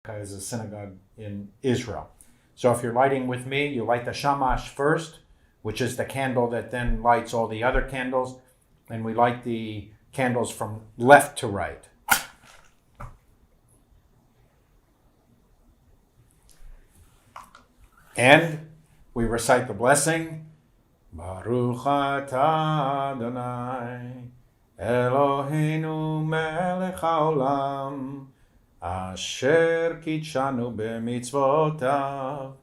is a synagogue in Israel. So if you're lighting with me, you light the shamash first, which is the candle that then lights all the other candles. And we light the candles from left to right. And we recite the blessing. Baruch atah Adonai Eloheinu melech haolam asher kitshanu b'mitzvotav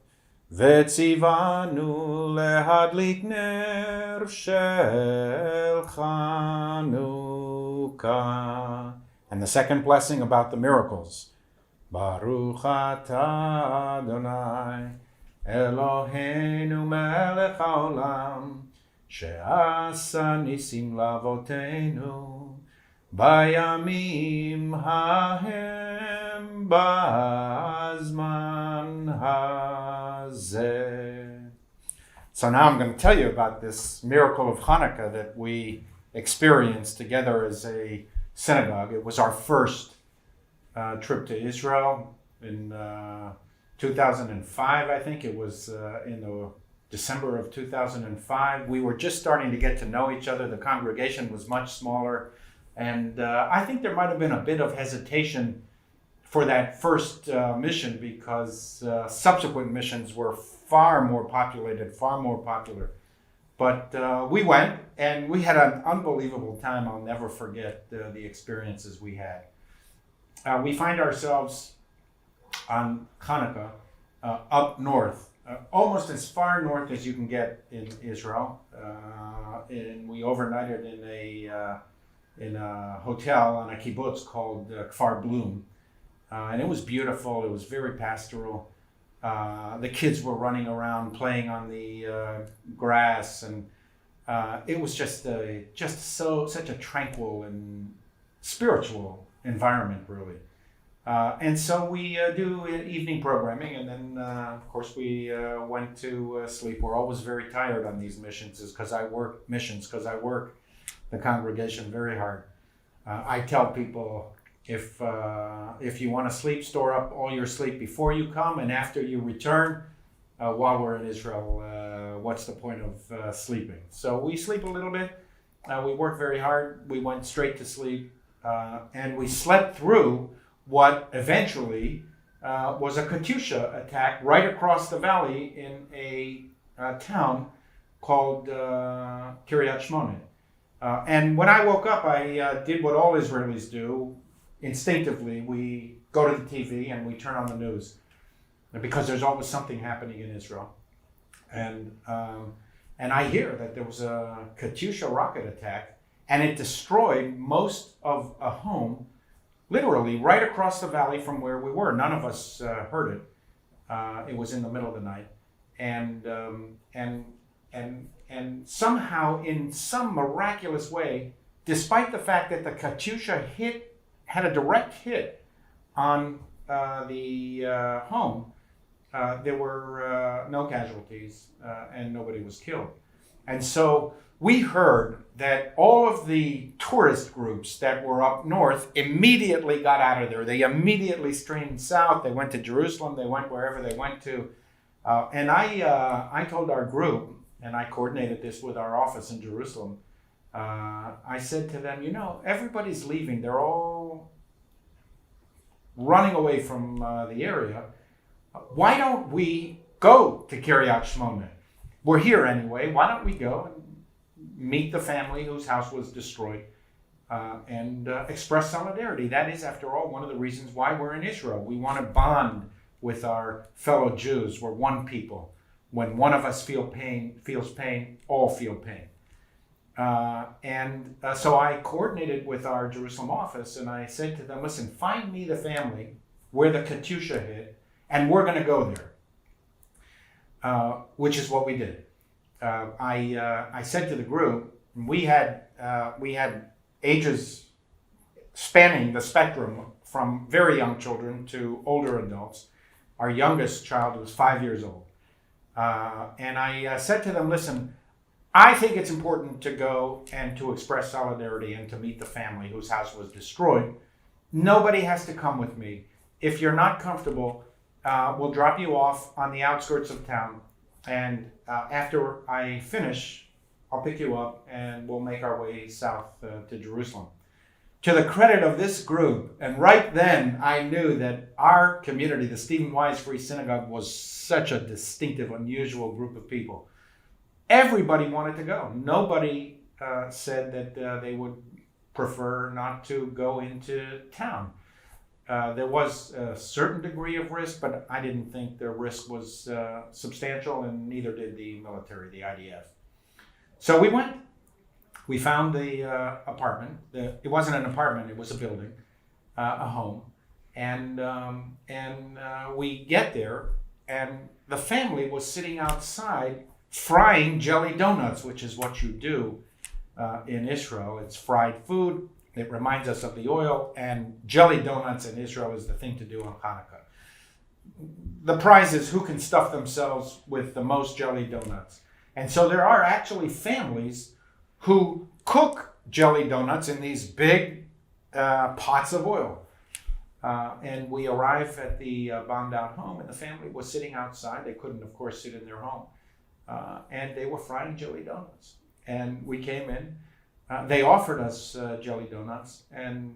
v'tzivanu lehadlik ner shel Hanukkah. And the second blessing about the miracles. Baruch atah Adonai Eloheinu melech haolam she'asa nisim lavotenu bayamim hahem ba'azman hazeh. So now I'm going to tell you about this miracle of Hanukkah that we experienced together as a synagogue. It was our first trip to Israel in 2005, I think. It was in the December of 2005. We were just starting to get to know each other. The congregation was much smaller. And I think there might have been a bit of hesitation for that first mission because subsequent missions were far more populated, far more popular. But we went and we had an unbelievable time. I'll never forget the experiences we had. We find ourselves on Hanukkah up north, almost as far north as you can get in Israel. And we overnighted in a hotel on a kibbutz called Kfar Blum. And it was beautiful. It was very pastoral. The kids were running around playing on the grass, and it was just such a tranquil and spiritual environment, really. And so we do evening programming, and then of course we went to sleep. We're always very tired on these missions because I work the congregation very hard. I tell people, if you want to sleep, store up all your sleep before you come, and after you return. While we're in Israel, what's the point of sleeping? So we sleep a little bit. We work very hard. We went straight to sleep, and we slept through what eventually was a Katyusha attack right across the valley in a town called Kiryat Shmona. And when I woke up, I did what all Israelis do. Instinctively, we go to the TV and we turn on the news because there's always something happening in Israel. And I hear that there was a Katyusha rocket attack, and it destroyed most of a home, literally right across the valley from where we were. None of us heard it. It was in the middle of the night, and somehow, in some miraculous way, despite the fact that the Katyusha had a direct hit on the home, there were no casualties and nobody was killed. And so we heard that all of the tourist groups that were up north immediately got out of there. They immediately streamed south. They went to Jerusalem. They went wherever they went to. And I told our group, and I coordinated this with our office in Jerusalem, I said to them, everybody's leaving. They're all running away from the area. Why don't we go to Kiryat Shmona? We're here anyway. Why don't we go and meet the family whose house was destroyed and express solidarity? That is, after all, one of the reasons why we're in Israel. We want to bond with our fellow Jews. We're one people. When one of us feels pain, all feel pain. So I coordinated with our Jerusalem office, and I said to them, listen, find me the family where the Katyusha hit, and we're going to go there, which is what we did. I said to the group, we had ages spanning the spectrum from very young children to older adults. Our youngest child was 5 years old. And I said to them, listen, I think it's important to go and to express solidarity and to meet the family whose house was destroyed. Nobody has to come with me. if you're not comfortable, we'll drop you off on the outskirts of town. And after I finish, I'll pick you up and we'll make our way south to Jerusalem. To the credit of this group, and right then I knew that our community, the Stephen Wise Free Synagogue, was such a distinctive, unusual group of people. Everybody wanted to go. Nobody said that they would prefer not to go into town. There was a certain degree of risk, but I didn't think the risk was substantial, and neither did the military, the IDF. So we went. We found the apartment. It wasn't an apartment; it was a building, a home, and we get there, and the family was sitting outside frying jelly donuts, which is what you do in Israel. It's fried food. It reminds us of the oil, and jelly donuts in Israel is the thing to do on Hanukkah. The prize is who can stuff themselves with the most jelly donuts. And so there are actually families who cook jelly donuts in these big pots of oil. And we arrive at the bombed out home, and the family was sitting outside. They couldn't, of course, sit in their home. And they were frying jelly donuts. And we came in. They offered us jelly donuts, and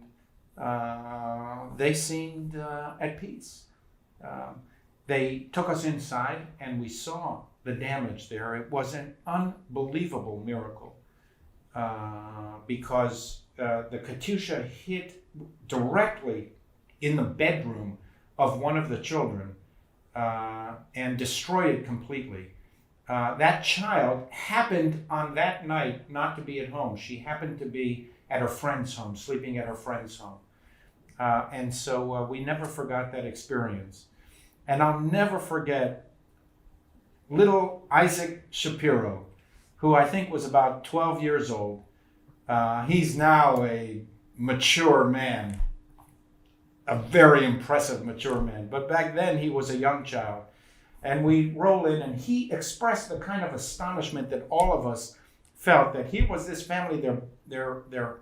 they seemed at peace. They took us inside, and we saw the damage there. It was an unbelievable miracle because the Katyusha hit directly in the bedroom of one of the children and destroyed it completely. That child happened on that night not to be at home. She happened to be at her friend's home, sleeping at her friend's home. And so we never forgot that experience. And I'll never forget little Isaac Shapiro, who I think was about 12 years old. He's now a mature man, a very impressive mature man. But back then he was a young child. And we roll in, and he expressed the kind of astonishment that all of us felt, that here was this family, their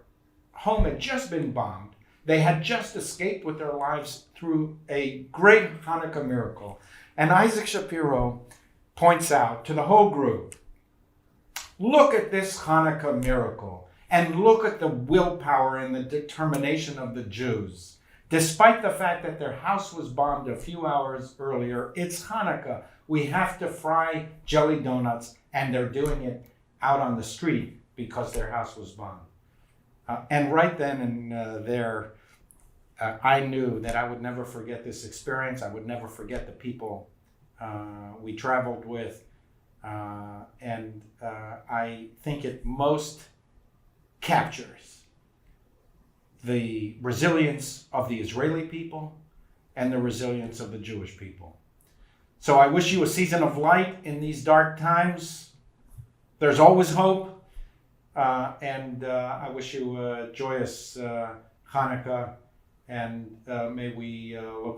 home had just been bombed. They had just escaped with their lives through a great Hanukkah miracle. And Isaac Shapiro points out to the whole group, look at this Hanukkah miracle, and look at the willpower and the determination of the Jews. Despite the fact that their house was bombed a few hours earlier, it's Hanukkah. We have to fry jelly donuts, and they're doing it out on the street because their house was bombed. And right then and there, I knew that I would never forget this experience. I would never forget the people we traveled with. And I think it most captures the resilience of the Israeli people and the resilience of the Jewish people. So I wish you a season of light in these dark times. There's always hope. And I wish you a joyous Hanukkah, and may we look forward